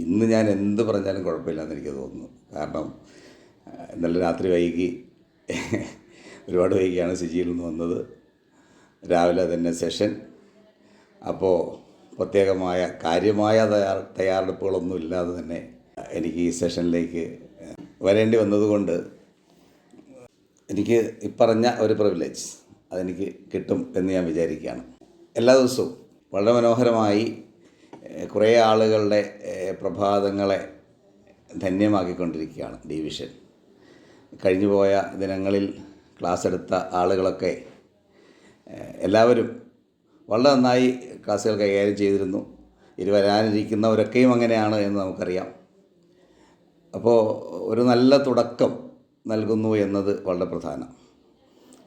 ഇന്ന് ഞാൻ എന്ത് പറഞ്ഞാലും കുഴപ്പമില്ലെന്ന് എനിക്ക് തോന്നുന്നു. കാരണം ഇന്നലെ രാത്രി വൈകി ഒരുപാട് വൈകിയാണ് സിജിയിൽ നിന്ന് വന്നത്. രാവിലെ തന്നെ സെഷൻ. അപ്പോൾ പ്രത്യേകമായ കാര്യമായ തയ്യാറെടുപ്പുകളൊന്നും ഇല്ലാതെ തന്നെ എനിക്ക് ഈ സെഷനിലേക്ക് വരേണ്ടി വന്നതുകൊണ്ട് എനിക്ക് ഇപ്പറഞ്ഞ ഒരു പ്രിവിലേജ് അതെനിക്ക് കിട്ടും എന്ന് ഞാൻ വിചാരിക്കുകയാണ്. എല്ലാ ദിവസവും വളരെ മനോഹരമായി കുറേ ആളുകളുടെ പ്രഭാതങ്ങളെ ധന്യമാക്കിക്കൊണ്ടിരിക്കുകയാണ് ഡിവിഷൻ. കഴിഞ്ഞുപോയ ദിനങ്ങളിൽ ക്ലാസ് എടുത്ത ആളുകളൊക്കെ എല്ലാവരും വളരെ നന്നായി ക്ലാസ്സുകൾ കൈകാര്യം ചെയ്തിരുന്നു. വരാനിരിക്കുന്നവരൊക്കെയും അങ്ങനെയാണ് എന്ന് നമുക്കറിയാം. അപ്പോൾ ഒരു നല്ല തുടക്കം നൽകുന്നു എന്നത് വളരെ പ്രധാനം.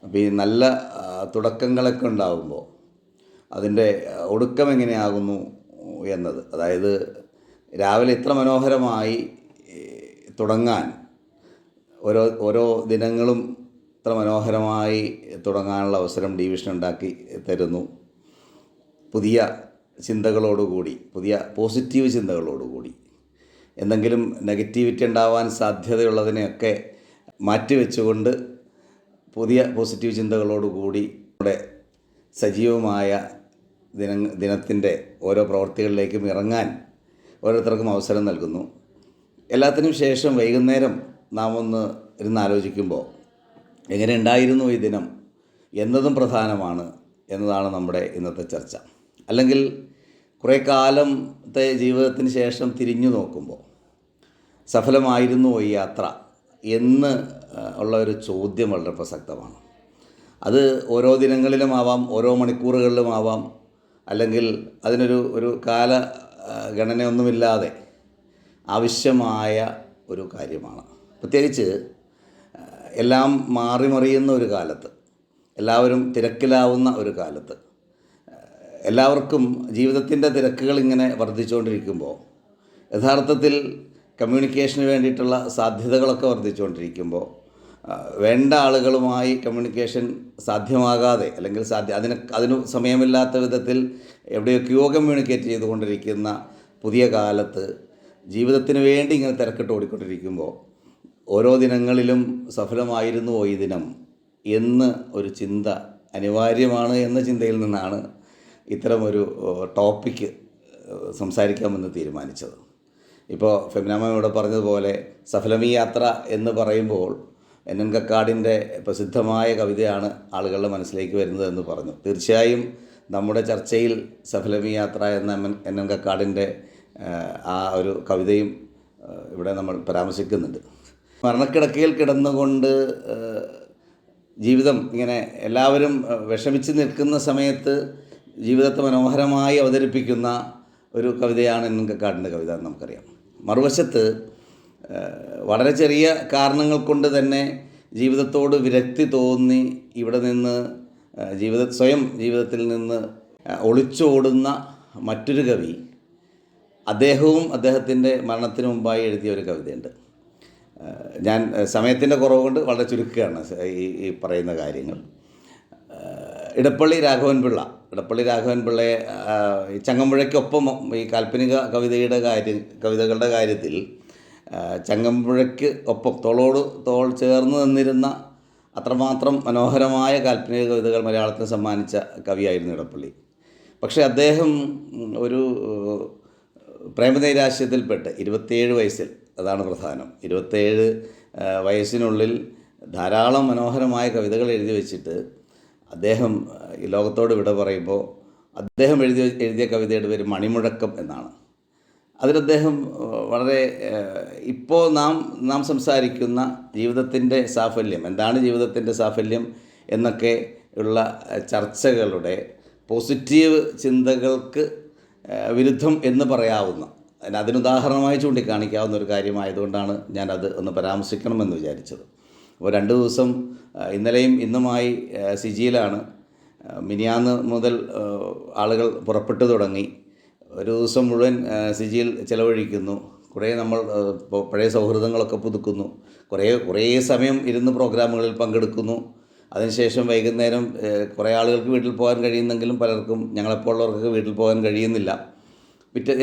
അപ്പോൾ ഈ നല്ല തുടക്കങ്ങളൊക്കെ ഉണ്ടാകുമ്പോൾ അതിൻ്റെ ഒടുക്കം എങ്ങനെയാകുന്നു എന്നത്, അതായത് രാവിലെ ഇത്ര മനോഹരമായി തുടങ്ങാൻ ഓരോ ദിനങ്ങളും ഇത്ര മനോഹരമായി തുടങ്ങാനുള്ള അവസരം ഡിവിഷൻ ഉണ്ടാക്കി തരുന്നു. പുതിയ ചിന്തകളോടുകൂടി, പുതിയ പോസിറ്റീവ് ചിന്തകളോടുകൂടി, എന്തെങ്കിലും നെഗറ്റിവിറ്റി ഉണ്ടാവാൻ സാധ്യതയുള്ളതിനെയൊക്കെ മാറ്റിവെച്ചുകൊണ്ട് പുതിയ പോസിറ്റീവ് ചിന്തകളോടുകൂടി നമ്മുടെ സജീവമായ ദിനത്തിൻ്റെ ഓരോ പ്രവൃത്തികളിലേക്കും ഇറങ്ങാൻ ഓരോരുത്തർക്കും അവസരം നൽകുന്നു. എല്ലാത്തിനും ശേഷം വൈകുന്നേരം നാം ഒന്ന് ഇരുന്നാലോചിക്കുമ്പോൾ എങ്ങനെ ഉണ്ടായിരുന്നു ഈ ദിനം എന്നതും പ്രധാനമാണ് എന്നതാണ് നമ്മുടെ ഇന്നത്തെ ചർച്ച. അല്ലെങ്കിൽ കുറേ കാലത്തെ ജീവിതത്തിന് ശേഷം തിരിഞ്ഞു നോക്കുമ്പോൾ സഫലമായിരുന്നോ ഈ യാത്ര എന്ന് ഉള്ള ഒരു ചോദ്യം വളരെ പ്രസക്തമാണ്. അത് ഓരോ ദിനങ്ങളിലുമാവാം, ഓരോ മണിക്കൂറുകളിലുമാവാം, അല്ലെങ്കിൽ അതിനൊരു കാല ഗണനയൊന്നുമില്ലാതെ ആവശ്യമായ ഒരു കാര്യമാണ്. പ്രത്യേകിച്ച് എല്ലാം മാറിമറിയുന്ന ഒരു കാലത്ത്, എല്ലാവരും തിരക്കിലാവുന്ന ഒരു കാലത്ത്, എല്ലാവർക്കും ജീവിതത്തിൻ്റെ തിരക്കുകൾ ഇങ്ങനെ വർദ്ധിച്ചുകൊണ്ടിരിക്കുമ്പോൾ, യഥാർത്ഥത്തിൽ കമ്മ്യൂണിക്കേഷന് വേണ്ടിയിട്ടുള്ള സാധ്യതകളൊക്കെ വർദ്ധിച്ചുകൊണ്ടിരിക്കുമ്പോൾ വേണ്ട ആളുകളുമായി കമ്മ്യൂണിക്കേഷൻ സാധ്യമാകാതെ, അല്ലെങ്കിൽ അതിന് സമയമില്ലാത്ത വിധത്തിൽ എവിടെയൊക്കെയോ കമ്മ്യൂണിക്കേറ്റ് ചെയ്തുകൊണ്ടിരിക്കുന്ന പുതിയ കാലത്ത് ജീവിതത്തിന് വേണ്ടി ഇങ്ങനെ തിരക്കിട്ട് ഓടിക്കൊണ്ടിരിക്കുമ്പോൾ ഓരോ ദിനങ്ങളിലും സഫലമായിരുന്നുവോ ഈ ദിനം എന്ന് ഒരു ചിന്ത അനിവാര്യമാണ് എന്ന ചിന്തയിൽ നിന്നാണ് ഇത്തരമൊരു ടോപ്പിക്ക് സംസാരിക്കാമെന്ന് തീരുമാനിച്ചത്. ഇപ്പോൾ ഫെമിനാമ്മ ഇവിടെ പറഞ്ഞതുപോലെ സഫലമീ യാത്ര എന്ന് പറയുമ്പോൾ എൻ കക്കാടിൻ്റെ പ്രസിദ്ധമായ കവിതയാണ് ആളുകളുടെ മനസ്സിലേക്ക് വരുന്നതെന്ന് പറഞ്ഞു. തീർച്ചയായും നമ്മുടെ ചർച്ചയിൽ സഫലമീ യാത്ര എന്ന എൻ കക്കാടിൻ്റെ ആ ഒരു കവിതയും ഇവിടെ നമ്മൾ പരാമർശിക്കുന്നുണ്ട്. മരണക്കിടക്കയിൽ കിടന്നുകൊണ്ട് ജീവിതം ഇങ്ങനെ എല്ലാവരും വിഷമിച്ച് നിൽക്കുന്ന സമയത്ത് ജീവിതത്തെ മനോഹരമായി അവതരിപ്പിക്കുന്ന ഒരു കവിതയാണ് എൻ കക്കാടിൻ്റെ കവിത എന്ന് നമുക്കറിയാം. മറുവശത്ത് വളരെ ചെറിയ കാരണങ്ങൾ കൊണ്ട് തന്നെ ജീവിതത്തോട് വിരക്തി തോന്നി ഇവിടെ നിന്ന് സ്വയം ജീവിതത്തിൽ നിന്ന് ഒളിച്ചോടുന്ന മറ്റൊരു കവി, അദ്ദേഹവും അദ്ദേഹത്തിൻ്റെ മരണത്തിന് മുമ്പായി എഴുതിയ ഒരു കവിതയുണ്ട്. ഞാൻ സമയത്തിൻ്റെ കുറവ് കൊണ്ട് വളരെ ചുരുക്കുകയാണ് ഈ പറയുന്ന കാര്യങ്ങൾ. ഇടപ്പള്ളി രാഘവൻ പിള്ളയെ ചങ്ങമ്പുഴയ്ക്കൊപ്പം ഈ കാൽപ്പനിക കവിതകളുടെ കാര്യത്തിൽ ചങ്ങമ്പുഴയ്ക്ക് ഒപ്പം തോളോട് തോൾ ചേർന്ന് നിന്നിരുന്ന അത്രമാത്രം മനോഹരമായ കാൽപ്പനിക കവിതകൾ മലയാളത്തിന് സമ്മാനിച്ച കവിയായിരുന്നു ഇടപ്പള്ളി. പക്ഷേ അദ്ദേഹം ഒരു പ്രേമനൈരാശ്യത്തിൽപ്പെട്ട് 27 വയസ്സിൽ, അതാണ് പ്രധാനം, 27 വയസ്സിനുള്ളിൽ ധാരാളം മനോഹരമായ കവിതകൾ എഴുതി വച്ചിട്ട് അദ്ദേഹം ഈ ലോകത്തോട് വിട പറയുമ്പോൾ അദ്ദേഹം എഴുതിയ കവിതയുടെ പേര് മണിമുഴക്കം എന്നാണ്. അതിലദ്ദേഹം വളരെ ഇപ്പോൾ നാം സംസാരിക്കുന്ന ജീവിതത്തിൻ്റെ സാഫല്യം, എന്താണ് ജീവിതത്തിൻ്റെ സാഫല്യം എന്നൊക്കെ ഉള്ള ചർച്ചകളുടെ പോസിറ്റീവ് ചിന്തകൾക്ക് വിരുദ്ധം എന്ന് പറയാവുന്ന, അതിനുദാഹരണമായി ചൂണ്ടിക്കാണിക്കാവുന്ന ഒരു കാര്യമായതുകൊണ്ടാണ് ഞാനത് ഒന്ന് പരാമർശിക്കണമെന്ന് വിചാരിച്ചത്. അപ്പോൾ 2 ദിവസം ഇന്നലെയും ഇന്നുമായി സിജിയിലാണ്. മിനിയാന്ന് മുതൽ ആളുകൾ പുറപ്പെട്ടു തുടങ്ങി. ഒരു ദിവസം മുഴുവൻ സിജിയിൽ ചിലവഴിക്കുന്നു. കുറേ നമ്മൾ പഴയ സൗഹൃദങ്ങളൊക്കെ പുതുക്കുന്നു. കുറേ സമയം ഇരുന്ന് പ്രോഗ്രാമുകളിൽ പങ്കെടുക്കുന്നു. അതിനുശേഷം വൈകുന്നേരം കുറേ ആളുകൾക്ക് വീട്ടിൽ പോകാൻ കഴിയുന്നെങ്കിലും പലർക്കും, ഞങ്ങളെപ്പോലുള്ളവർക്കൊക്കെ വീട്ടിൽ പോകാൻ കഴിയുന്നില്ല.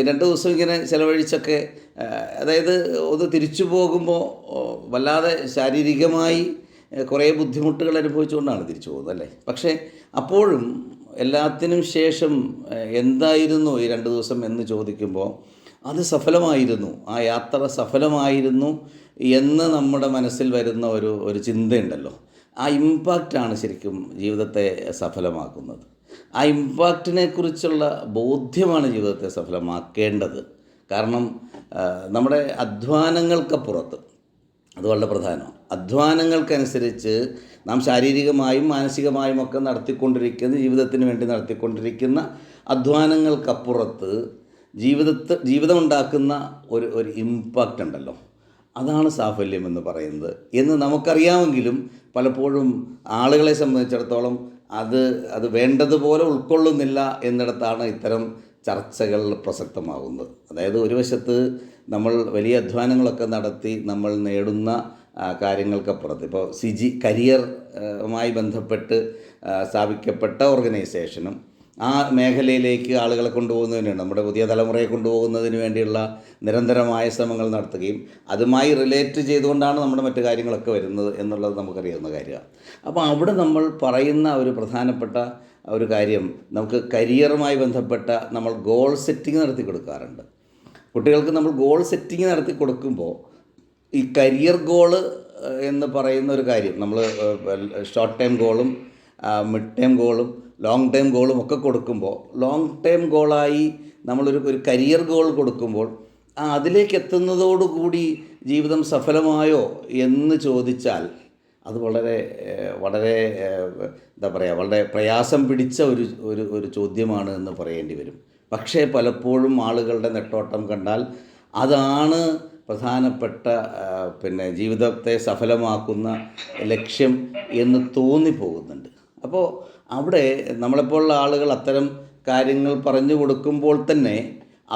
രണ്ട് ദിവസം ഇങ്ങനെ ചിലവഴിച്ചൊക്കെ അതായത് ഒന്ന് തിരിച്ചു പോകുമ്പോൾ വല്ലാതെ ശാരീരികമായി കുറേ ബുദ്ധിമുട്ടുകൾ അനുഭവിച്ചുകൊണ്ടാണ് തിരിച്ചു പോകുന്നത് അല്ലേ. പക്ഷേ അപ്പോഴും എല്ലാത്തിനും ശേഷം എന്തായിരുന്നു ഈ 2 ദിവസം എന്ന് ചോദിക്കുമ്പോൾ അത് സഫലമായിരുന്നു, ആ യാത്ര സഫലമായിരുന്നു എന്ന് നമ്മുടെ മനസ്സിൽ വരുന്ന ഒരു ചിന്തയുണ്ടല്ലോ. ആ ഇമ്പാക്റ്റാണ് ശരിക്കും ജീവിതത്തെ സഫലമാക്കുന്നത്. ആ ഇമ്പാക്റ്റിനെ കുറിച്ചുള്ള ബോധ്യമാണ് ജീവിതത്തെ സഫലമാക്കേണ്ടത്. കാരണം നമ്മുടെ അധ്വാനങ്ങൾക്കപ്പുറത്ത്, അത് വളരെ പ്രധാനമാണ്, അധ്വാനങ്ങൾക്കനുസരിച്ച് നാം ശാരീരികമായും മാനസികമായും ഒക്കെ ജീവിതത്തിന് വേണ്ടി നടത്തിക്കൊണ്ടിരിക്കുന്ന അധ്വാനങ്ങൾക്കപ്പുറത്ത് ജീവിതമുണ്ടാക്കുന്ന ഒരു ഇമ്പാക്റ്റ് ഉണ്ടല്ലോ, അതാണ് സാഫല്യം എന്ന് പറയുന്നത് എന്ന് നമുക്കറിയാമെങ്കിലും പലപ്പോഴും ആളുകളെ സംബന്ധിച്ചിടത്തോളം അത് വേണ്ടതുപോലെ ഉൾക്കൊള്ളുന്നില്ല എന്നിടത്താണ് ഇത്തരം ചർച്ചകൾ പ്രസക്തമാകുന്നത്. അതായത് ഒരു വശത്ത് നമ്മൾ വലിയ അധ്വാനങ്ങളൊക്കെ നടത്തി നമ്മൾ നേടുന്ന കാര്യങ്ങൾക്കപ്പുറത്ത് ഇപ്പോൾ കരിയറുമായി ബന്ധപ്പെട്ട് സ്ഥാപിക്കപ്പെട്ട ഓർഗനൈസേഷനും ആ മേഖലയിലേക്ക് ആളുകളെ കൊണ്ടുപോകുന്നതിനാണ്, നമ്മുടെ പുതിയ തലമുറയെ കൊണ്ടുപോകുന്നതിന് വേണ്ടിയുള്ള നിരന്തരമായ ശ്രമങ്ങൾ നടത്തുകയും അതുമായി റിലേറ്റ് ചെയ്തുകൊണ്ടാണ് നമ്മുടെ മറ്റു കാര്യങ്ങളൊക്കെ വരുന്നത് എന്നുള്ളത് നമുക്കറിയാവുന്ന കാര്യമാണ്. അപ്പോൾ അവിടെ നമ്മൾ പറയുന്ന ഒരു പ്രധാനപ്പെട്ട ഒരു കാര്യം, നമുക്ക് കരിയറുമായി ബന്ധപ്പെട്ട നമ്മൾ ഗോൾ സെറ്റിംഗ് നടത്തി കൊടുക്കാറുണ്ട്. കുട്ടികൾക്ക് നമ്മൾ ഗോൾ സെറ്റിംഗ് നടത്തി കൊടുക്കുമ്പോൾ ഈ കരിയർ ഗോള് എന്ന് പറയുന്ന ഒരു കാര്യം നമ്മൾ ഷോർട്ട് ടൈം ഗോളും മിഡ് ടൈം ഗോളും ലോങ് ടൈം ഗോളും ഒക്കെ കൊടുക്കുമ്പോൾ, ലോങ് ടൈം ഗോളായി നമ്മളൊരു കരിയർ ഗോൾ കൊടുക്കുമ്പോൾ അതിലേക്ക് എത്തുന്നതോടുകൂടി ജീവിതം സഫലമായോ എന്ന് ചോദിച്ചാൽ അത് വളരെ വളരെ എന്താ പറയുക, വളരെ പ്രയാസം പിടിച്ച ഒരു ചോദ്യമാണ് എന്ന് പറയേണ്ടി വരും. പക്ഷേ പലപ്പോഴും ആളുകളുടെ നെട്ടോട്ടം കണ്ടാൽ അതാണ് പ്രധാനപ്പെട്ട ജീവിതത്തെ സഫലമാക്കുന്ന ലക്ഷ്യം എന്ന് തോന്നിപ്പോകുന്നുണ്ട്. അപ്പോൾ അവിടെ നമ്മളെപ്പോലുള്ള ആളുകൾ അത്തരം കാര്യങ്ങൾ പറഞ്ഞു കൊടുക്കുമ്പോൾ തന്നെ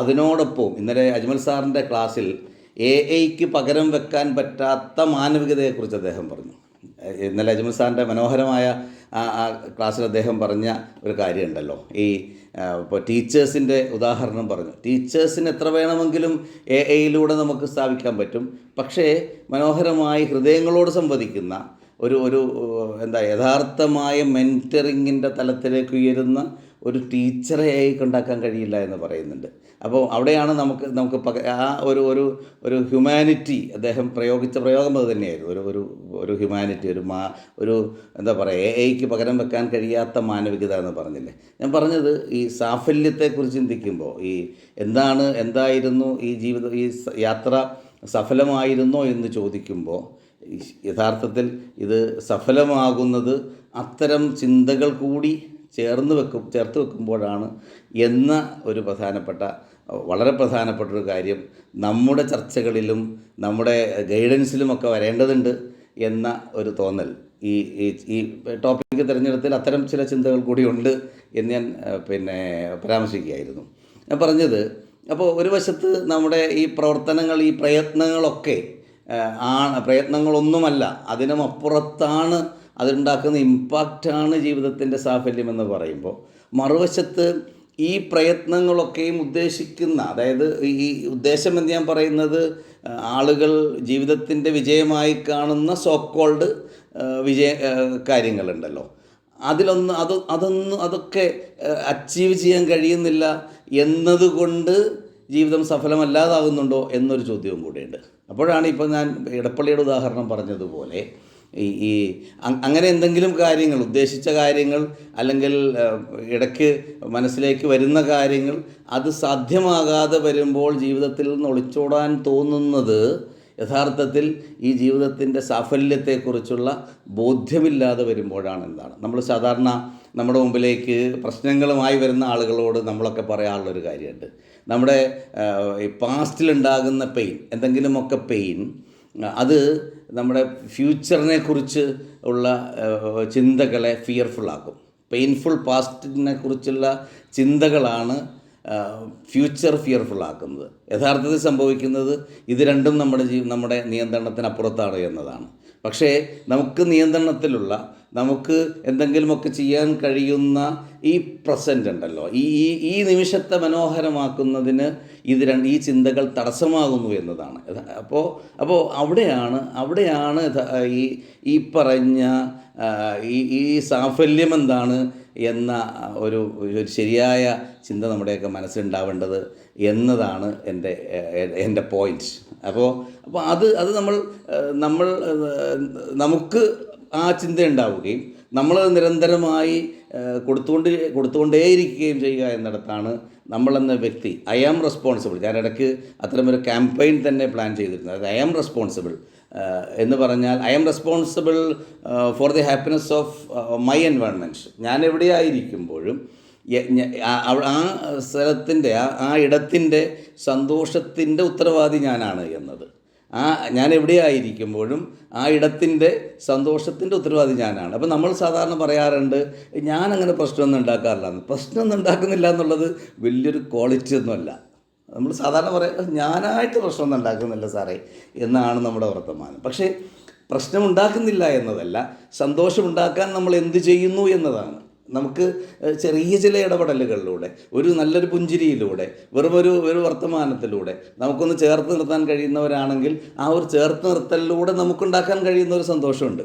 അതിനോടൊപ്പം ഇന്നലെ അജ്മൽ സാറിൻ്റെ ക്ലാസ്സിൽ AI പകരം വെക്കാൻ പറ്റാത്ത മാനവികതയെക്കുറിച്ച് അദ്ദേഹം പറഞ്ഞു. ഇന്നലെ അജ്മൽ സാറിൻ്റെ മനോഹരമായ ആ ക്ലാസ്സിൽ അദ്ദേഹം പറഞ്ഞ ഒരു കാര്യമുണ്ടല്ലോ, ഇപ്പോൾ ടീച്ചേഴ്സിൻ്റെ ഉദാഹരണം പറഞ്ഞു. ടീച്ചേഴ്സിന് എത്ര വേണമെങ്കിലും AI നമുക്ക് സ്ഥാപിക്കാൻ പറ്റും. പക്ഷേ മനോഹരമായി ഹൃദയങ്ങളോട് സംവദിക്കുന്ന ഒരു യഥാർത്ഥമായ മെൻറ്ററിങ്ങിൻ്റെ തലത്തിലേക്ക് ഉയരുന്ന ഒരു ടീച്ചറെ ഉണ്ടാക്കാൻ കഴിയില്ല എന്ന് പറയുന്നുണ്ട്. അപ്പോൾ അവിടെയാണ് നമുക്ക് ആ ഒരു ഹ്യൂമാനിറ്റി, അദ്ദേഹം പ്രയോഗിച്ച പ്രയോഗം അത് തന്നെയായിരുന്നു, ഒരു ഹ്യൂമാനിറ്റി, ഒരു എന്താ പറയുക, AI പകരം വെക്കാൻ കഴിയാത്ത മാനവികത എന്ന് പറഞ്ഞില്ലേ. ഞാൻ പറഞ്ഞത് ഈ സാഫല്യത്തെക്കുറിച്ച് ചിന്തിക്കുമ്പോൾ എന്തായിരുന്നു ഈ യാത്ര സഫലമായിരുന്നോ എന്ന് ചോദിക്കുമ്പോൾ യഥാർത്ഥത്തിൽ ഇത് സഫലമാകുന്നത് അത്തരം ചിന്തകൾ കൂടി ചേർത്ത് വെക്കുമ്പോഴാണ് എന്ന ഒരു വളരെ പ്രധാനപ്പെട്ടൊരു കാര്യം നമ്മുടെ ചർച്ചകളിലും നമ്മുടെ ഗൈഡൻസിലുമൊക്കെ വരേണ്ടതുണ്ട് എന്ന ഒരു തോന്നൽ ഈ ടോപ്പിക്ക് തിരഞ്ഞെടുത്തതിൽ അത്തരം ചില ചിന്തകൾ കൂടി ഉണ്ട് എന്ന് ഞാൻ പരാമർശിക്കുകയായിരുന്നു. ഞാൻ പറഞ്ഞത്, അപ്പോൾ ഒരു വശത്ത് നമ്മുടെ ഈ പ്രവർത്തനങ്ങൾ, ഈ പ്രയത്നങ്ങളൊക്കെ പ്രയത്നങ്ങളൊന്നുമല്ല, അതിനുമപ്പുറത്താണ് അതുണ്ടാക്കുന്ന ഇമ്പാക്റ്റാണ് ജീവിതത്തിൻ്റെ സാഫല്യം എന്ന് പറയുമ്പോൾ, മറുവശത്ത് ഈ പ്രയത്നങ്ങളൊക്കെയും ഉദ്ദേശിക്കുന്ന, അതായത് ഈ ഉദ്ദേശം എന്ന് ഞാൻ പറയുന്നത് ആളുകൾ ജീവിതത്തിൻ്റെ വിജയമായി കാണുന്ന സോക്കോൾഡ് കാര്യങ്ങളുണ്ടല്ലോ, അതൊക്കെ അച്ചീവ് ചെയ്യാൻ കഴിയുന്നില്ല എന്നതുകൊണ്ട് ജീവിതം സഫലമല്ലാതാകുന്നുണ്ടോ എന്നൊരു ചോദ്യവും കൂടെയുണ്ട്. അപ്പോഴാണ് ഇപ്പോൾ ഞാൻ ഇടപ്പള്ളിയുടെ ഉദാഹരണം പറഞ്ഞതുപോലെ അങ്ങനെ എന്തെങ്കിലും കാര്യങ്ങൾ, ഉദ്ദേശിച്ച കാര്യങ്ങൾ, അല്ലെങ്കിൽ ഇടയ്ക്ക് മനസ്സിലേക്ക് വരുന്ന കാര്യങ്ങൾ, അത് സാധ്യമാകാതെ വരുമ്പോൾ ജീവിതത്തിൽ നിന്ന് ഒളിച്ചോടാൻ തോന്നുന്നത് യഥാർത്ഥത്തിൽ ഈ ജീവിതത്തിൻ്റെ സാഫല്യത്തെക്കുറിച്ചുള്ള ബോധ്യമില്ലാതെ വരുമ്പോഴാണ്. നമ്മൾ സാധാരണ നമ്മുടെ മുമ്പിലേക്ക് പ്രശ്നങ്ങളുമായി വരുന്ന ആളുകളോട് നമ്മളൊക്കെ പറയാനുള്ളൊരു കാര്യമുണ്ട്, നമ്മുടെ പാസ്റ്റിലുണ്ടാകുന്ന എന്തെങ്കിലുമൊക്കെ പെയിൻ അത് നമ്മുടെ ഫ്യൂച്ചറിനെ കുറിച്ച് ഉള്ള ചിന്തകളെ ഫിയർഫുള്ളാക്കും. പെയിൻഫുൾ പാസ്റ്റിനെ കുറിച്ചുള്ള ചിന്തകളാണ് ഫ്യൂച്ചർ ഫിയർഫുള്ളാക്കുന്നത്. യഥാർത്ഥത്തിൽ സംഭവിക്കുന്നത് ഇത് രണ്ടും നമ്മുടെ നിയന്ത്രണത്തിനപ്പുറത്താണ് എന്നതാണ്. പക്ഷേ നമുക്ക് നിയന്ത്രണത്തിലുള്ള നമുക്ക് എന്തെങ്കിലുമൊക്കെ ചെയ്യാൻ കഴിയുന്ന ഈ പ്രസൻ്റ് ഉണ്ടല്ലോ, ഈ ഈ ഈ നിമിഷത്തെ മനോഹരമാക്കുന്നതിന് ഈ ചിന്തകൾ തടസ്സമാകുന്നു എന്നതാണ്. അപ്പോൾ അവിടെയാണ് ഈ ഈ പറഞ്ഞ ഈ സാഫല്യം എന്താണ് എന്ന ഒരു ശരിയായ ചിന്ത നമ്മുടെയൊക്കെ മനസ്സിലുണ്ടാവേണ്ടത് എന്നതാണ് എൻ്റെ പോയിൻറ്റ്. അപ്പോൾ അത് നമുക്ക് ആ ചിന്ത ഉണ്ടാവുകയും നമ്മൾ നിരന്തരമായി കൊടുത്തുകൊണ്ടേയിരിക്കുകയും ചെയ്യുക എന്നിടത്താണ് നമ്മളെന്ന വ്യക്തി ഐ ആം റെസ്പോൺസിബിൾ. ഞാൻ ഇടയ്ക്ക് അത്തരമൊരു ക്യാമ്പയിൻ തന്നെ പ്ലാൻ ചെയ്തിരുന്നു. അത് ഐ ആം റെസ്പോൺസിബിൾ എന്ന് പറഞ്ഞാൽ I am responsible for the happiness of my environment. ഞാൻ എവിടെയായിരിക്കുമ്പോഴും ആ സ്ഥലത്തിൻ്റെ ആ ഇടത്തിൻ്റെ സന്തോഷത്തിൻ്റെ ഉത്തരവാദി ഞാനാണ് എന്നത്. ഞാൻ എവിടെയായിരിക്കുമ്പോഴും ആ ഇടത്തിൻ്റെ സന്തോഷത്തിൻ്റെ ഉത്തരവാദി ഞാനാണ്. അപ്പോൾ നമ്മൾ സാധാരണ പറയാറുണ്ട്, ഞാനങ്ങനെ പ്രശ്നമൊന്നും ഉണ്ടാക്കാറില്ല. പ്രശ്നമൊന്നും ഉണ്ടാക്കുന്നില്ല എന്നുള്ളത് വലിയൊരു ക്വാളിറ്റി ഒന്നുമല്ല. നമ്മൾ സാധാരണ പറയാം, ഞാനായിട്ട് പ്രശ്നമൊന്നും ഉണ്ടാക്കുന്നില്ല സാറേ എന്നാണ് നമ്മുടെ വർത്തമാനം. പക്ഷേ പ്രശ്നമുണ്ടാക്കുന്നില്ല എന്നതല്ല, സന്തോഷമുണ്ടാക്കാൻ നമ്മൾ എന്ത് ചെയ്യുന്നു എന്നതാണ്. നമുക്ക് ചെറിയ ചില ഇടപെടലുകളിലൂടെ, ഒരു നല്ലൊരു പുഞ്ചിരിയിലൂടെ, ഒരു വർത്തമാനത്തിലൂടെ നമുക്കൊന്ന് ചേർത്ത് നിർത്താൻ കഴിയുന്നവരാണെങ്കിൽ ആ ഒരു ചേർത്ത് നിർത്തലിലൂടെ നമുക്കുണ്ടാക്കാൻ കഴിയുന്ന ഒരു സന്തോഷമുണ്ട്.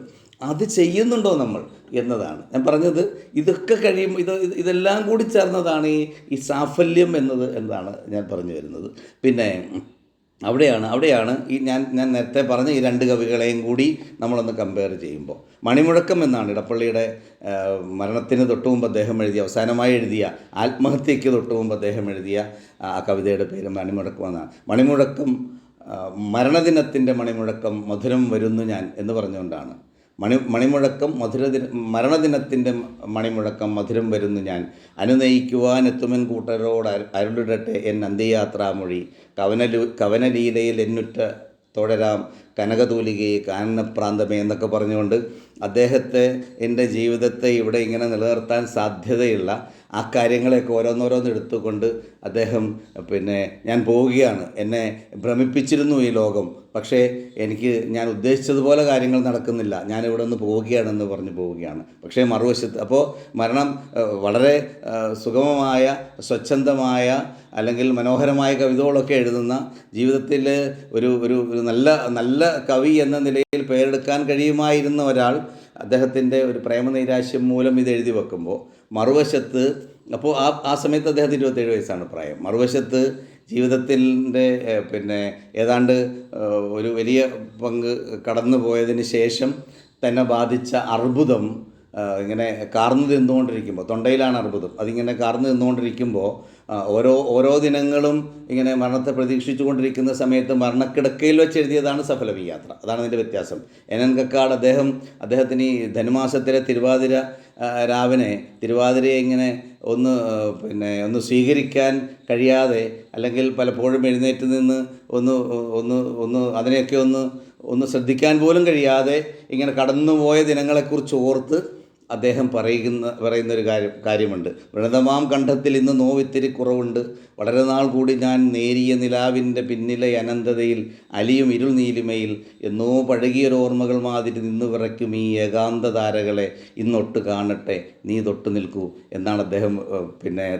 അത് ചെയ്യുന്നുണ്ടോ നമ്മൾ എന്നതാണ് ഞാൻ പറഞ്ഞത്. ഇതൊക്കെ കഴിയുമ്പോൾ ഇതെല്ലാം കൂടി ചേർന്നതാണ് ഈ സാഫല്യം എന്നതാണ് ഞാൻ പറഞ്ഞു വരുന്നത്. പിന്നെ അവിടെയാണ് ഈ ഞാൻ നേരത്തെ പറഞ്ഞ ഈ രണ്ട് കവികളെയും കൂടി നമ്മളൊന്ന് കമ്പയർ ചെയ്യുമ്പോൾ, മണിമുഴക്കം എന്നാണ് ഇടപ്പള്ളിയുടെ മരണത്തിന് തൊട്ടുമുമ്പ് അദ്ദേഹം എഴുതിയ, അവസാനമായി എഴുതിയ, ആത്മഹത്യയ്ക്ക് തൊട്ടുമുമ്പ് അദ്ദേഹം എഴുതിയ ആ കവിതയുടെ പേര് മണിമുഴക്കം എന്നാണ്. മണിമുഴക്കം, മരണദിനത്തിൻ്റെ മണിമുഴക്കം മധുരം വരുന്നു ഞാൻ എന്ന് പറഞ്ഞുകൊണ്ടാണ്. മണിമുഴക്കം മരണദിനത്തിൻ്റെ മണിമുഴക്കം മധുരം വരുന്നു ഞാൻ, അനുനയിക്കുവാനെത്തുമെൻ കൂട്ടരോട് അരുളിടട്ടെ എൻ അന്ത്യയാത്രാമൊഴി, കവനലീലയിൽ എന്നുറ്റ തുടരാം കനകതൂലികയെ കാനനപ്രാന്തമേ എന്നൊക്കെ പറഞ്ഞുകൊണ്ട് അദ്ദേഹത്തെ, എൻ്റെ ജീവിതത്തെ ഇവിടെ ഇങ്ങനെ നിലനിർത്താൻ സാധ്യതയുള്ള ആ കാര്യങ്ങളെയൊക്കെ ഓരോന്നോരോന്ന് എടുത്തുകൊണ്ട് അദ്ദേഹം ഞാൻ പോവുകയാണ്, എന്നെ ഭ്രമിപ്പിച്ചിരുന്നു ഈ ലോകം, പക്ഷേ ഞാൻ ഉദ്ദേശിച്ചതുപോലെ കാര്യങ്ങൾ നടക്കുന്നില്ല, ഞാനിവിടെ നിന്ന് പോവുകയാണെന്ന് പറഞ്ഞ് പോവുകയാണ്. പക്ഷേ മറുവശത്ത് അപ്പോൾ മരണം വളരെ സുഗമമായ, സ്വച്ഛന്തമായ, അല്ലെങ്കിൽ മനോഹരമായ കവിതകളൊക്കെ എഴുതുന്ന, ജീവിതത്തിൽ ഒരു നല്ല കവി എന്ന നിലയിൽ പേരെടുക്കാൻ കഴിയുമായിരുന്ന ഒരാൾ അദ്ദേഹത്തിൻ്റെ ഒരു പ്രേമനൈരാശ്യം മൂലം ഇത് എഴുതി വെക്കുമ്പോൾ, മറുവശത്ത് അപ്പോൾ ആ സമയത്ത് അദ്ദേഹത്തിന് 27 വയസ്സാണ് പ്രായം. മറുവശത്ത് ജീവിതത്തിൻ്റെ ഏതാണ്ട് ഒരു വലിയ പങ്ക് കടന്നു പോയതിന് ശേഷം തന്നെ ബാധിച്ച അർബുദം ഇങ്ങനെ കാർന്നു തിന്നുകൊണ്ടിരിക്കുമ്പോൾ, തൊണ്ടയിലാണ് അർബുദം, അതിങ്ങനെ കാർന്നു തിന്നുകൊണ്ടിരിക്കുമ്പോൾ ഓരോ ദിനങ്ങളും ഇങ്ങനെ മരണത്തെ പ്രതീക്ഷിച്ചു കൊണ്ടിരിക്കുന്ന സമയത്ത് മരണക്കിടക്കയിൽ വെച്ച് എഴുതിയതാണ് സഫലമി യാത്ര. അതാണ് അതിൻ്റെ വ്യത്യാസം. എൻ കക്കാട് അദ്ദേഹത്തിന് ഈ ധനുമാസത്തിലെ തിരുവാതിരയെ ഇങ്ങനെ ഒന്ന് സ്വീകരിക്കാൻ കഴിയാതെ, അല്ലെങ്കിൽ പലപ്പോഴും എഴുന്നേറ്റ് നിന്ന് ഒന്ന് അതിനെയൊക്കെ ഒന്ന് ശ്രദ്ധിക്കാൻ പോലും കഴിയാതെ ഇങ്ങനെ കടന്നുപോയ ദിനങ്ങളെക്കുറിച്ച് ഓർത്ത് അദ്ദേഹം പറയുന്നൊരു കാര്യമുണ്ട്. വ്രണതമാം കണ്ഠത്തിൽ ഇന്ന് നോവിത്തിരി കുറവുണ്ട്, വളരെ നാൾ കൂടി ഞാൻ നേരിയ നിലാവിൻ്റെ പിന്നിലെ അനന്തതയിൽ അലിയും ഇരുൾ നീലിമയിൽ എന്നോ പഴകിയൊരോർമ്മകൾ മാതിരി നിന്ന് വിറയ്ക്കും ഈ ഏകാന്ത താരകളെ ഇന്നൊട്ട് കാണട്ടെ നീ തൊട്ട് നിൽക്കൂ എന്നാണ് അദ്ദേഹം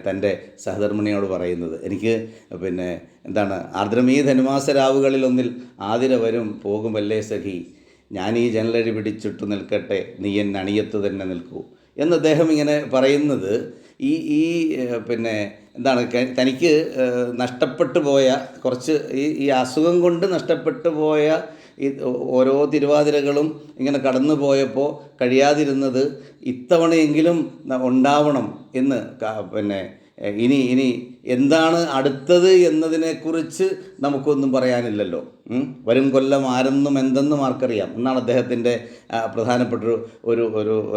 തൻ്റെ സഹധർമ്മിണിയോട് പറയുന്നത്. എനിക്ക് ആർദ്രമീ ധനുമാസ രാവുകളിലൊന്നിൽ ആതിര വരും പോകുമല്ലേ സഖി, ഞാനീ ജനലഴി പിടിച്ചിട്ട് നിൽക്കട്ടെ നീ എൻ അണിയത്ത് തന്നെ നിൽക്കൂ എന്ന് അദ്ദേഹം ഇങ്ങനെ പറയുന്നത് തനിക്ക് നഷ്ടപ്പെട്ടു പോയ കുറച്ച് ഈ അസുഖം കൊണ്ട് നഷ്ടപ്പെട്ടു പോയ ഈ ഓരോ തിരുവാതിരകളും ഇങ്ങനെ കടന്നു പോയപ്പോൾ കഴിയാതിരുന്നത് ഇത്തവണയെങ്കിലും ഉണ്ടാവണം എന്ന് ഇനി എന്താണ് അടുത്തത് എന്നതിനെക്കുറിച്ച് നമുക്കൊന്നും പറയാനില്ലല്ലോ. വരും കൊല്ലം ആരെന്നും എന്തെന്നും ആർക്കറിയാം എന്നാണ് അദ്ദേഹത്തിൻ്റെ പ്രധാനപ്പെട്ട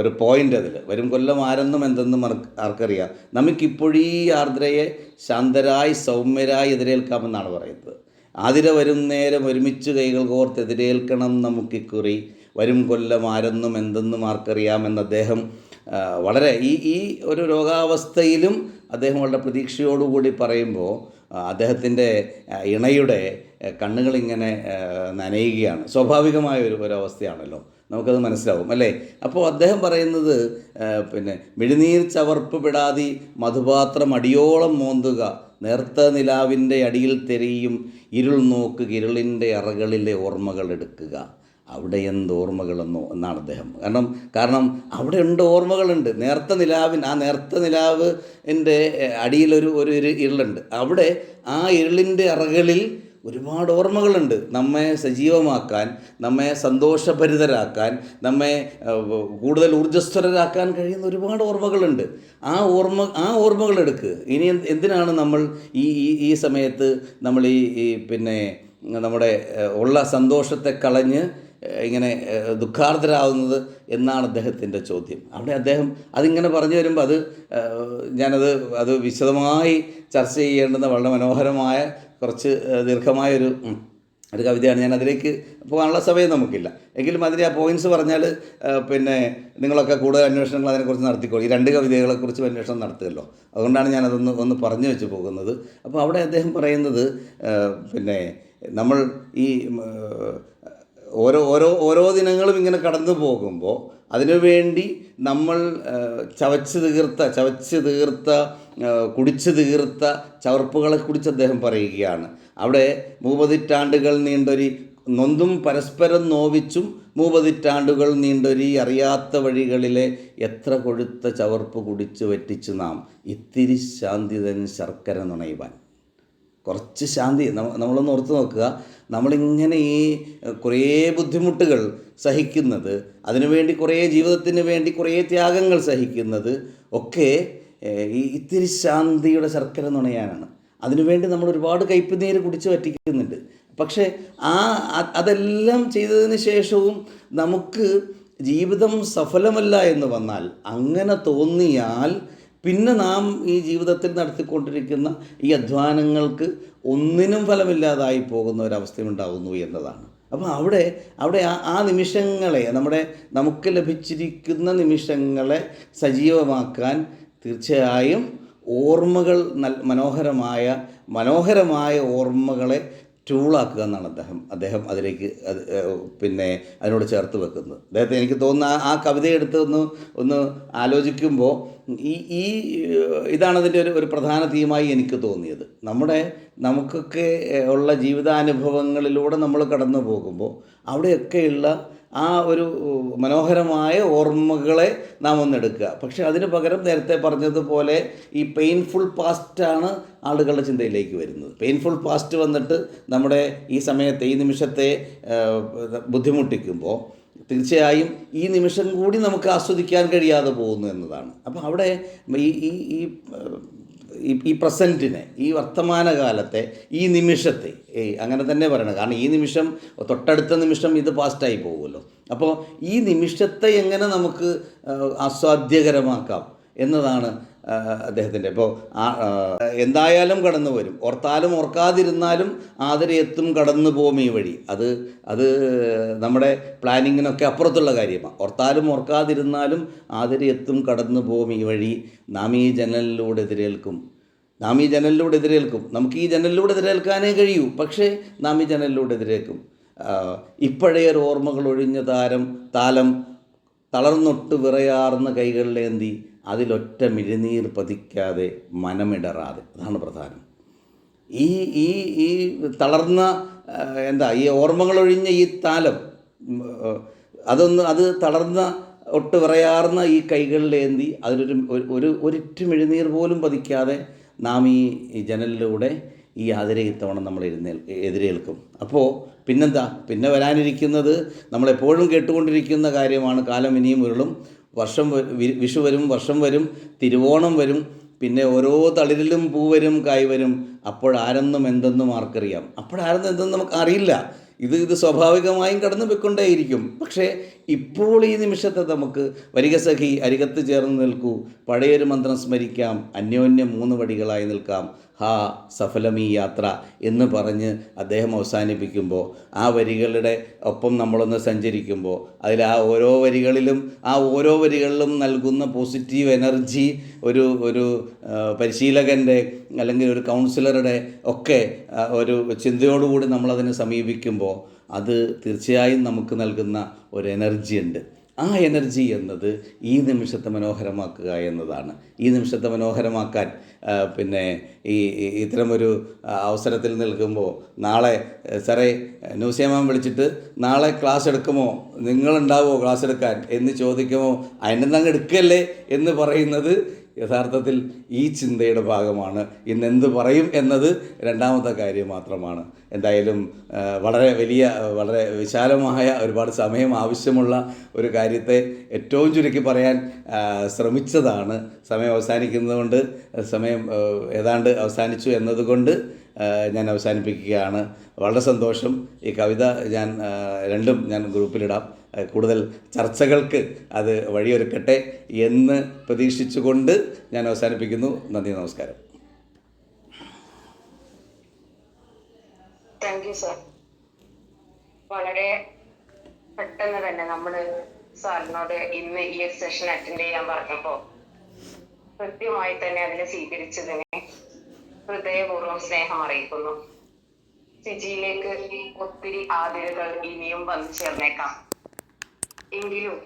ഒരു പോയിൻ്റ്. അതിൽ വരും കൊല്ലം ആരെന്നും എന്തെന്നും ആർക്കറിയാം, നമുക്കിപ്പോഴീ ആർദ്രയെ ശാന്തരായി സൗമ്യരായി എതിരേൽക്കാമെന്നാണ് പറയുന്നത്. ആതിര വരും നേരം ഒരുമിച്ച് കൈകൾ കോർത്ത് എതിരേൽക്കണം നമുക്കിക്കുറി, വരും കൊല്ലം ആരെന്നും എന്തെന്നും ആർക്കറിയാമെന്ന് അദ്ദേഹം വളരെ ഈ ഒരു രോഗാവസ്ഥയിലും അദ്ദേഹം വളരെ പ്രതീക്ഷയോടുകൂടി പറയുമ്പോൾ അദ്ദേഹത്തിൻ്റെ ഇണയുടെ കണ്ണുകളിങ്ങനെ നനയുകയാണ്. സ്വാഭാവികമായ ഒരു അവസ്ഥയാണല്ലോ. നമുക്കത് മനസ്സിലാവും അല്ലേ. അപ്പോൾ അദ്ദേഹം പറയുന്നത് പിന്നെ മിഴിനീർ ചവർപ്പ് പെടാതി മധുപാത്രം അടിയോളം മോന്തുക, നേർത്ത നിലാവിൻ്റെ അടിയിൽ തെരയും ഇരുൾ നോക്ക് ഇരുളിൻ്റെ അറകളിലെ ഓർമ്മകൾ എടുക്കുക. അവിടെ എന്ത് ഓർമ്മകളെന്നോ എന്നാണ് അദ്ദേഹം. കാരണം അവിടെ ഉണ്ട്, ഓർമ്മകളുണ്ട്. ആ നേർത്ത നിലാവിൻ്റെ അടിയിലൊരു ഇരുളുണ്ട്. അവിടെ ആ ഇരുളിൻ്റെ അറകളിൽ ഒരുപാട് ഓർമ്മകളുണ്ട്. നമ്മെ സജീവമാക്കാൻ, നമ്മെ സന്തോഷഭരിതരാക്കാൻ, നമ്മെ കൂടുതൽ ഊർജ്ജസ്വലരാക്കാൻ കഴിയുന്ന ഒരുപാട് ഓർമ്മകളുണ്ട്. ആ ഓർമ്മകൾ എടുക്കുക. ഇനി എന്തിനാണ് നമ്മൾ ഈ സമയത്ത് നമ്മൾ പിന്നെ നമ്മുടെ ഉള്ള സന്തോഷത്തെ കളഞ്ഞ് ഇങ്ങനെ ദുഃഖാർദ്ധരാകുന്നത് എന്നാണ് അദ്ദേഹത്തിൻ്റെ ചോദ്യം. അവിടെ അദ്ദേഹം അതിങ്ങനെ പറഞ്ഞു വരുമ്പോൾ അത് വിശദമായി ചർച്ച ചെയ്യേണ്ടുന്ന വളരെ മനോഹരമായ കുറച്ച് ദീർഘമായൊരു കവിതയാണ്. ഞാൻ അതിലേക്ക് പോകാനുള്ള സമയം നമുക്കില്ല. എങ്കിലും അതിൻ്റെ ആ പോയിൻറ്റ്സ് പറഞ്ഞാൽ പിന്നെ നിങ്ങളൊക്കെ കൂടുതൽ അന്വേഷണങ്ങൾ അതിനെക്കുറിച്ച് നടത്തിക്കോളൂ. ഈ 2 കവിതകളെക്കുറിച്ച് അന്വേഷണം നടത്തുമല്ലോ. അതുകൊണ്ടാണ് ഞാനതൊന്ന് പറഞ്ഞു വെച്ച് പോകുന്നത്. അപ്പോൾ അവിടെ അദ്ദേഹം പറയുന്നത് പിന്നെ നമ്മൾ ഈ ഓരോ ദിനങ്ങളും ഇങ്ങനെ കടന്നു പോകുമ്പോൾ അതിനുവേണ്ടി നമ്മൾ കുടിച്ചു തീർത്ത ചവർപ്പുകളെക്കുറിച്ച് അദ്ദേഹം പറയുകയാണ്. അവിടെ 3 പതിറ്റാണ്ടുകൾ നീണ്ടൊരു നൊന്തും പരസ്പരം നോവിച്ചും 3 പതിറ്റാണ്ടുകൾ നീണ്ടൊരു അറിയാത്ത വഴികളിലെ എത്ര കൊഴുത്ത ചവർപ്പ് കുടിച്ചു വറ്റിച്ചു നാം ഇത്തിരി ശാന്തിതൻ ശർക്കര നുണയുവാൻ. കുറച്ച് ശാന്തി നമ്മളൊന്ന് ഓർത്ത് നോക്കുക. നമ്മളിങ്ങനെ ഈ കുറേ ബുദ്ധിമുട്ടുകൾ സഹിക്കുന്നത്, അതിനുവേണ്ടി ജീവിതത്തിന് വേണ്ടി കുറേ ത്യാഗങ്ങൾ സഹിക്കുന്നത് ഒക്കെ ഈ ഇത്തിരി ശാന്തിയുടെ ശർക്കര നുണയാനാണ്. അതിനുവേണ്ടി നമ്മൾ ഒരുപാട് കയ്പുനീര് കുടിച്ച് വറ്റിക്കുന്നുണ്ട്. പക്ഷേ അതെല്ലാം ചെയ്തതിന് ശേഷവും നമുക്ക് ജീവിതം സഫലമല്ല എന്ന് വന്നാൽ, അങ്ങനെ തോന്നിയാൽ പിന്നെ നാം ഈ ജീവിതത്തിൽ നടത്തിക്കൊണ്ടിരിക്കുന്ന ഈ അധ്വാനങ്ങൾക്ക് ഒന്നിനും ഫലമില്ലാതായി പോകുന്ന ഒരവസ്ഥയുണ്ടാകുന്നു എന്നതാണ്. അപ്പോൾ അവിടെ ആ നിമിഷങ്ങളെ നമുക്ക് ലഭിച്ചിരിക്കുന്ന നിമിഷങ്ങളെ സജീവമാക്കാൻ തീർച്ചയായും ഓർമ്മകൾ, മനോഹരമായ ഓർമ്മകളെ ടൂളാക്കുക എന്നാണ് അദ്ദേഹം അതിലേക്ക് പിന്നെ അതിനോട് ചേർത്ത് വെക്കുന്നത്. അദ്ദേഹത്തെ എനിക്ക് തോന്നുന്ന ആ കവിത എടുത്ത് ഒന്ന് ആലോചിക്കുമ്പോൾ ഇതാണ് അതിൻ്റെ ഒരു പ്രധാന തീമായി എനിക്ക് തോന്നിയത്. നമുക്കൊക്കെ ഉള്ള ജീവിതാനുഭവങ്ങളിലൂടെ നമ്മൾ കടന്നു പോകുമ്പോൾ അവിടെയൊക്കെയുള്ള ആ ഒരു മനോഹരമായ ഓർമ്മകളെ നാം ഒന്നെടുക്കുക. പക്ഷെ അതിന് പകരം നേരത്തെ പറഞ്ഞതുപോലെ ഈ പെയിൻഫുൾ പാസ്റ്റാണ് ആളുകളുടെ ചിന്തയിലേക്ക് വരുന്നത്. പെയിൻഫുൾ പാസ്റ്റ് വന്നിട്ട് നമ്മുടെ ഈ സമയത്തെ, ഈ നിമിഷത്തെ ബുദ്ധിമുട്ടിക്കുമ്പോൾ തീർച്ചയായും ഈ നിമിഷം കൂടി നമുക്ക് ആസ്വദിക്കാൻ കഴിയാതെ പോകുന്നു എന്നതാണ്. അപ്പോൾ അവിടെ ഈ പ്രസൻറ്റിനെ, ഈ വർത്തമാനകാലത്തെ, ഈ നിമിഷത്തെ അങ്ങനെ തന്നെ പറയണം. കാരണം ഈ നിമിഷം, തൊട്ടടുത്ത നിമിഷം ഇത് പാസ്റ്റായി പോകുമല്ലോ. അപ്പോൾ ഈ നിമിഷത്തെ എങ്ങനെ നമുക്ക് ആസ്വാദ്യകരമാക്കാം എന്നതാണ് അദ്ദേഹത്തിൻ്റെ. ഇപ്പോൾ എന്തായാലും കടന്നു വരും, ഓർത്താലും ഓർക്കാതിരുന്നാലും ആദരയെത്തും കടന്നു പോകും ഈ വഴി. അത് നമ്മുടെ പ്ലാനിങ്ങിനൊക്കെ അപ്പുറത്തുള്ള കാര്യമാണ്. ഓർത്താലും ഓർക്കാതിരുന്നാലും ആദരയെത്തും കടന്നു പോകും ഈ വഴി, നാം ഈ ജനലിലൂടെ എതിരേൽക്കും. നമുക്ക് ഈ ജനലിലൂടെ എതിരേൽക്കാനേ കഴിയൂ, പക്ഷേ നാം ഈ ജനലിലൂടെ എതിരേൽക്കും. ഇപ്പോഴേയൊരു ഓർമ്മകൾ ഒഴിഞ്ഞ താലം തളർന്നൊട്ട് വിറയാർന്ന കൈകളിലേന്തി അതിലൊറ്റ മിഴിനീർ പതിക്കാതെ മനമിടറാതെ. അതാണ് പ്രധാനം. ഈ തളർന്ന ഈ ഓർമ്മകളൊഴിഞ്ഞ ഈ താലം അത് തളർന്ന ഒട്ട് വിറയാർന്ന ഈ കൈകളിലേന്തി ഒരിറ്റു മിഴിനീർ പോലും പതിക്കാതെ നാം ഈ ജനലിലൂടെ ഈ ആതിരയിത്തവണ നമ്മൾ എതിരേൽക്കും. അപ്പോൾ പിന്നെന്താ? പിന്നെ വരാനിരിക്കുന്നത് നമ്മളെപ്പോഴും കേട്ടുകൊണ്ടിരിക്കുന്ന കാര്യമാണ്. കാലം ഇനിയും ഉരുളും, വിഷു വരും, വർഷം വരും, തിരുവോണം വരും, പിന്നെ ഓരോ തളിരിലും പൂ വരും, കായ് വരും. അപ്പോഴാരെന്നും എന്തെന്നും ആർക്കറിയാം? അപ്പോഴാരെന്നും എന്തെന്നും നമുക്ക് അറിയില്ല. ഇത് സ്വാഭാവികമായും കടന്നു പോയിക്കൊണ്ടേയിരിക്കും. പക്ഷേ ഇപ്പോൾ ഈ നിമിഷത്തെ നമുക്ക് വരിക സഖി അരികത്ത് ചേർന്ന് നിൽക്കൂ, പഴയൊരു മന്ത്രം സ്മരിക്കാം, അന്യോന്യം 3 വടികളായി നിൽക്കാം, ഹാ സഫലമീ യാത്ര എന്ന് പറഞ്ഞ് അദ്ദേഹം അവസാനിപ്പിക്കുമ്പോൾ ആ വരികളുടെ ഒപ്പം നമ്മളൊന്ന് സഞ്ചരിക്കുമ്പോൾ അതിൽ ആ ഓരോ വരികളിലും നൽകുന്ന പോസിറ്റീവ് എനർജി ഒരു പരിശീലകൻ്റെ അല്ലെങ്കിൽ ഒരു കൗൺസിലറുടെ ഒക്കെ ഒരു ചിന്തയോടുകൂടി നമ്മളതിനെ സമീപിക്കുമ്പോൾ അത് തീർച്ചയായും നമുക്ക് നൽകുന്ന ഒരു എനർജി ഉണ്ട്. ആ എനർജി എന്നത് ഈ നിമിഷത്തെ മനോഹരമാക്കുക എന്നതാണ്. ഈ നിമിഷത്തെ മനോഹരമാക്കാൻ പിന്നെ ഇത്തരമൊരു അവസരത്തിൽ നിൽക്കുമ്പോൾ നാളെ സാറേ ന്യൂസിയമാൻ വിളിച്ചിട്ട് നാളെ ക്ലാസ് എടുക്കുമോ, നിങ്ങളുണ്ടാവുമോ ക്ലാസ് എടുക്കാൻ എന്ന് ചോദിക്കുമോ, അതിനെന്തങ്ങ് എടുക്കല്ലേ എന്ന് പറയുന്നത് യഥാർത്ഥത്തിൽ ഈ ചിന്തയുടെ ഭാഗമാണ്. ഇന്നെന്ത് പറയും എന്നത് രണ്ടാമത്തെ കാര്യം മാത്രമാണ്. എന്തായാലും വളരെ വിശാലമായ ഒരുപാട് സമയം ആവശ്യമുള്ള ഒരു കാര്യത്തെ ഏറ്റവും ചുരുക്കി പറയാൻ ശ്രമിച്ചതാണ്. സമയം അവസാനിക്കുന്നതുകൊണ്ട് സമയം ഏതാണ്ട് അവസാനിച്ചു എന്നതുകൊണ്ട് ഞാൻ അവസാനിപ്പിക്കുകയാണ്. വളരെ സന്തോഷം. ഈ കവിത രണ്ടും ഞാൻ ഗ്രൂപ്പിലിടാം. കൂടുതൽ ചർച്ചകൾക്ക് അത് വഴിയൊരുക്കട്ടെ എന്ന് പ്രതീക്ഷിച്ചുകൊണ്ട് ഞാൻ അവസാനിപ്പിക്കുന്നു. നന്ദി, നമസ്കാരം. Thank you sir. വളരെ പെട്ടെന്ന് തന്നെ നമ്മൾ സാറിനോട് ഇന്ന് ഈ ഒരു സെഷൻ അറ്റൻഡ് ചെയ്യാൻ പറഞ്ഞപ്പോൾ കൃത്യമായി തന്നെ അതിനെ സ്വീകരിച്ചതിന് ഹൃദയപൂർവ്വം സ്നേഹം അറിയിക്കുന്നു. സിജിയിലേക്ക് ഒത്തിരി ആദരവുകൾ ഇനിയും വന്നു ചേർന്നേക്കാം. എങ്കിലും